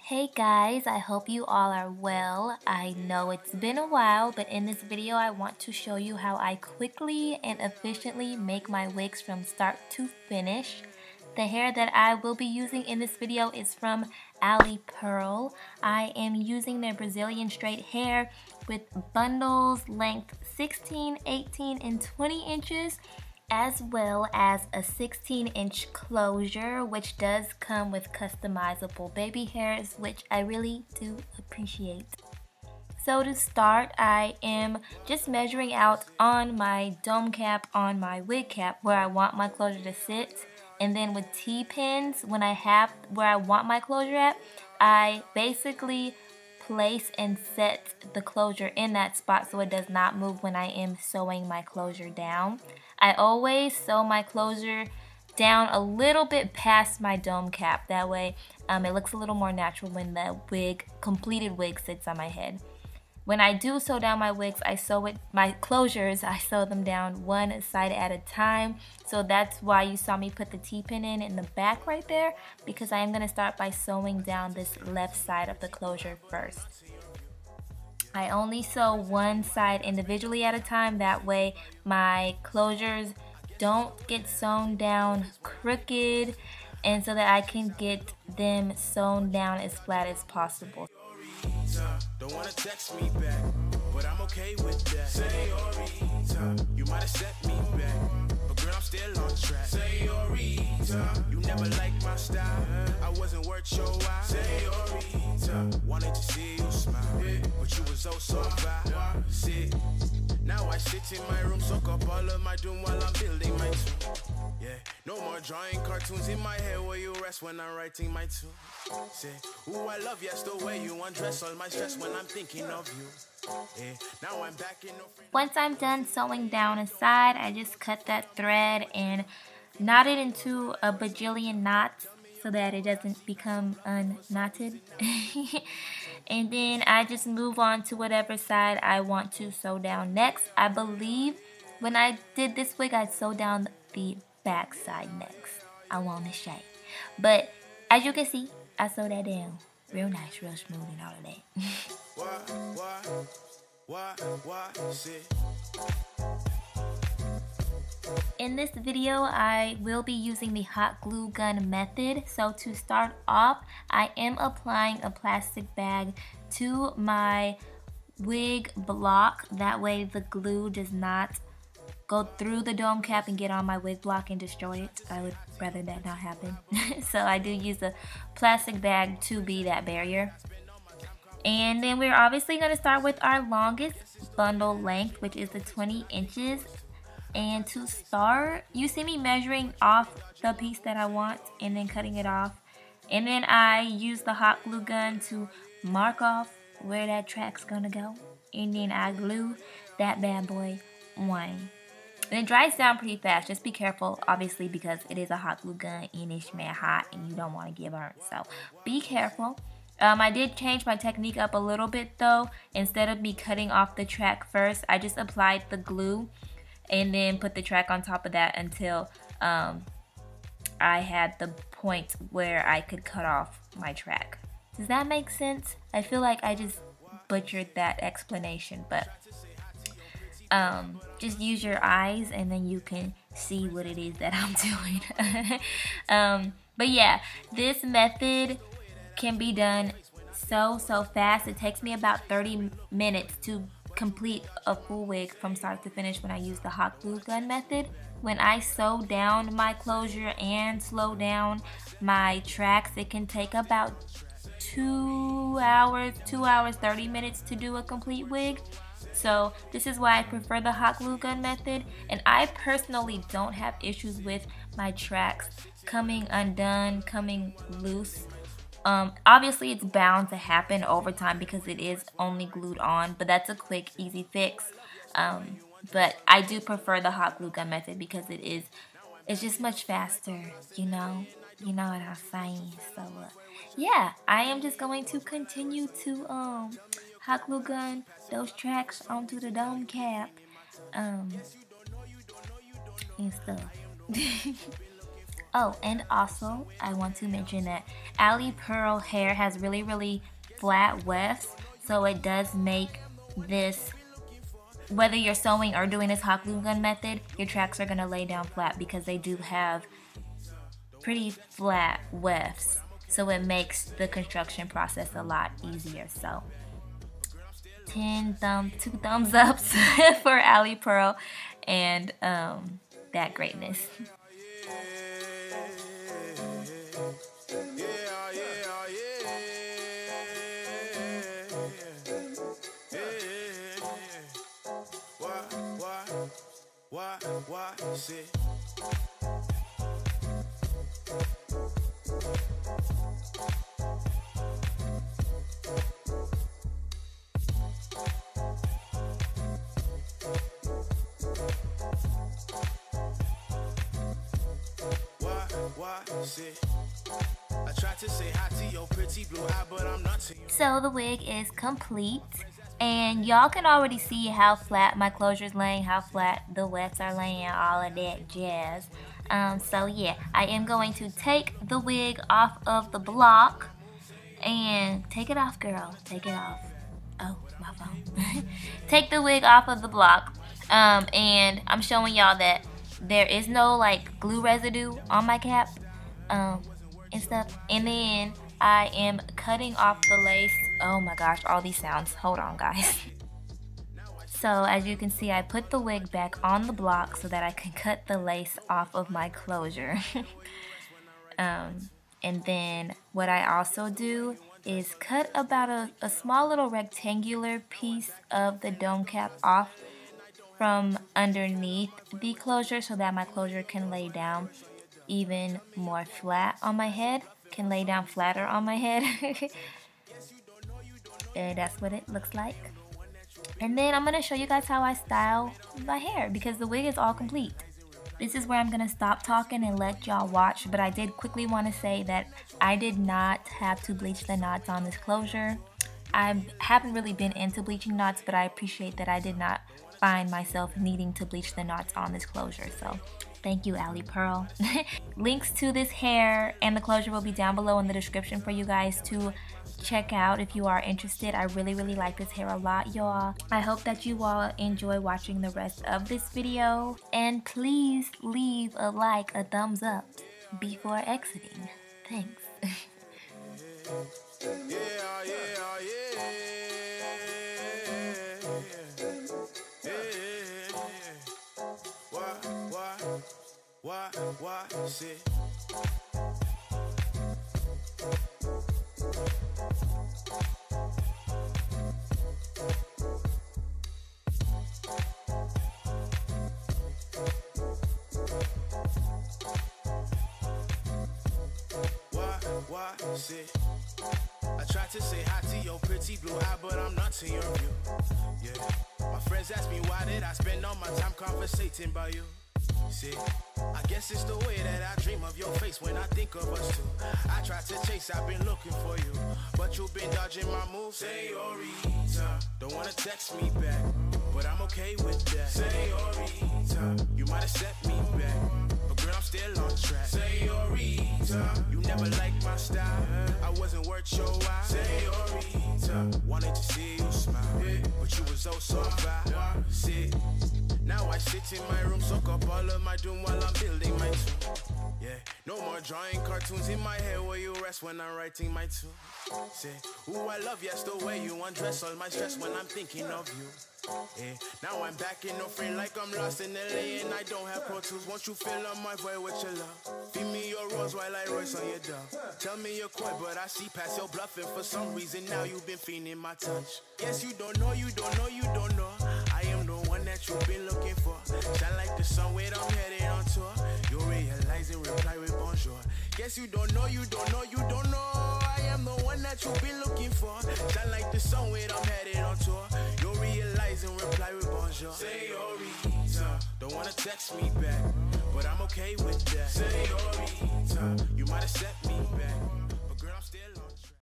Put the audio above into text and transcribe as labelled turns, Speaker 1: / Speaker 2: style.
Speaker 1: Hey guys, I hope you all are well. I know it's been a while, but in this video I want to show you how I quickly and efficiently make my wigs from start to finish. The hair that I will be using in this video is from Ali Pearl. I am using their Brazilian straight hair with bundles length 16, 18, and 20 inches. As well as a 16-inch closure, which does come with customizable baby hairs, which I really do appreciate. So to start, I am just measuring out on my dome cap, on my wig cap, where I want my closure to sit. And then with T-pins, when I have where I want my closure at, I basically place and set the closure in that spot so it does not move when I am sewing my closure down. I always sew my closure down a little bit past my dome cap. That way it looks a little more natural when the completed wig sits on my head. When I do sew down my wigs, I sew them down one side at a time. So that's why you saw me put the T-pin in the back right there, because I am going to start by sewing down this left side of the closure first. I only sew one side individually at a time. That way my closures don't get sewn down crooked, and so that I can get them sewn down as flat as possible.
Speaker 2: Don't wanna text me back, but I'm okay with that. Señorita, you might have set me back, but girl, I'm still on track. Señorita, you never liked my style. I wasn't worth your while. Señorita, wanted to see you smile, but you was oh so fine. See, now I sit in my room, soak up all of my doom while I'm building my tomb. Yeah, no more drawing cartoons in my head where you rest when I'm writing my tune. Say, ooh, I love yes the way you undress all my stress when I'm thinking of you. Yeah, now I'm back in no frame.
Speaker 1: Once I'm done sewing down a side, I just cut that thread and knot it into a bajillion knots so that it doesn't become unknotted. And then I just move on to whatever side I want to sew down next. I believe when I did this wig, I sewed down the back side next. I want to shake. But as you can see, I sewed that down real nice, real smooth, and all of that. In this video, I will be using the hot glue gun method. So to start off, I am applying a plastic bag to my wig block. That way the glue does not go through the dome cap and get on my wig block and destroy it. I would rather that not happen. So I do use a plastic bag to be that barrier. And then we're obviously going to start with our longest bundle length, which is the 20 inches. And to start, you see me measuring off the piece that I want and then cutting it off. And then I use the hot glue gun to mark off where that track's gonna go. And then I glue that bad boy on. And it dries down pretty fast. Just be careful, obviously, because it is a hot glue gun and it's mad hot and you don't want to get burnt. So be careful. I did change my technique up a little bit though. Instead of me cutting off the track first, I just applied the glue and then put the track on top of that until I had the point where I could cut off my track. Does that make sense? I feel like I just butchered that explanation, but just use your eyes and then you can see what it is that I'm doing. But yeah, this method can be done so fast. It takes me about 30 minutes to complete a full wig from start to finish when I use the hot glue gun method. When I sew down my closure and slow down my tracks, it can take about 2 hours, 30 minutes to do a complete wig. So this is why I prefer the hot glue gun method, and I personally don't have issues with my tracks coming undone, coming loose. Obviously it's bound to happen over time because it is only glued on, but that's a quick, easy fix. But I do prefer the hot glue gun method because it's just much faster, you know what I'm saying. So yeah, I am just going to continue to hot glue gun those tracks onto the dome cap and stuff. Oh, and also I want to mention that Ali Pearl hair has really flat wefts, so it does make this, whether you're sewing or doing this hot glue gun method, your tracks are going to lay down flat because they do have pretty flat wefts, so it makes the construction process a lot easier. So 2 thumbs ups for Ali Pearl and that greatness.
Speaker 2: Why, say I tried to say hi to your pretty blue eye, but I'm not to you.
Speaker 1: So the wig is complete, and y'all can already see how flat my closure's laying, how flat the wefts are laying, all of that jazz. So yeah, I am going to take the wig off of the block and take it off, girl. Take it off. Oh, my phone. Take the wig off of the block, and I'm showing y'all that there is no like glue residue on my cap and stuff. And then I am cutting off the lace. Oh my gosh, all these sounds. Hold on, guys. So as you can see, I put the wig back on the block so that I can cut the lace off of my closure. And then what I also do is cut about a small little rectangular piece of the dome cap off from underneath the closure so that my closure can lay down even more flat on my head, can lay down flatter on my head. And that's what it looks like. And then I'm going to show you guys how I style my hair because the wig is all complete. This is where I'm going to stop talking and let y'all watch, but I did quickly want to say that I did not have to bleach the knots on this closure. I haven't really been into bleaching knots, but I appreciate that I did not find myself needing to bleach the knots on this closure. So thank you, Ali Pearl. Links to this hair and the closure will be down below in the description for you guys to check out if you are interested. I really like this hair a lot, y'all. I hope that you all enjoy watching the rest of this video, and please leave a like, a thumbs up before exiting. Thanks.
Speaker 2: Why, say why, say I tried to say hi to your pretty blue eye, but I'm not to your view. Yeah, my friends ask me why did I spend all my time conversating about you. See, I guess it's the way that I dream of your face when I think of us two. I tried to chase, I've been looking for you, but you've been dodging my moves. Señorita, don't wanna text me back, but I'm okay with that. Señorita, you might have set me back, but girl, I'm still on track. Señorita, you never liked my style, I wasn't worth your while. Señorita, wanted to see you smile, but you was oh so fine. See, now I sit in my room, soak up all of my doom while I'm building my tomb. Yeah, no more drawing cartoons in my head where you rest when I'm writing my tune. Say, ooh, I love yes the way you undress all my stress when I'm thinking of you. Yeah, now I'm back in no frame like I'm lost in LA and I don't have Pro Tools. Won't you fill up my void with your love? Feed me your rose while I royce on your dove. Tell me you're coy, but I see past your bluffing. For some reason now you've been feeling my touch. Yes, you don't know, you don't know, you don't know. I am the one that you've been looking for. Shine like the sun when I'm headed on tour. You realize and reply with bonjour. Guess you don't know, you don't know, you don't know. I am the one that you've been looking for. Shine like the sun when I'm headed on tour. You realize and reply with bonjour. Señorita, don't wanna text me back, but I'm okay with that. Señorita, you might have set me back.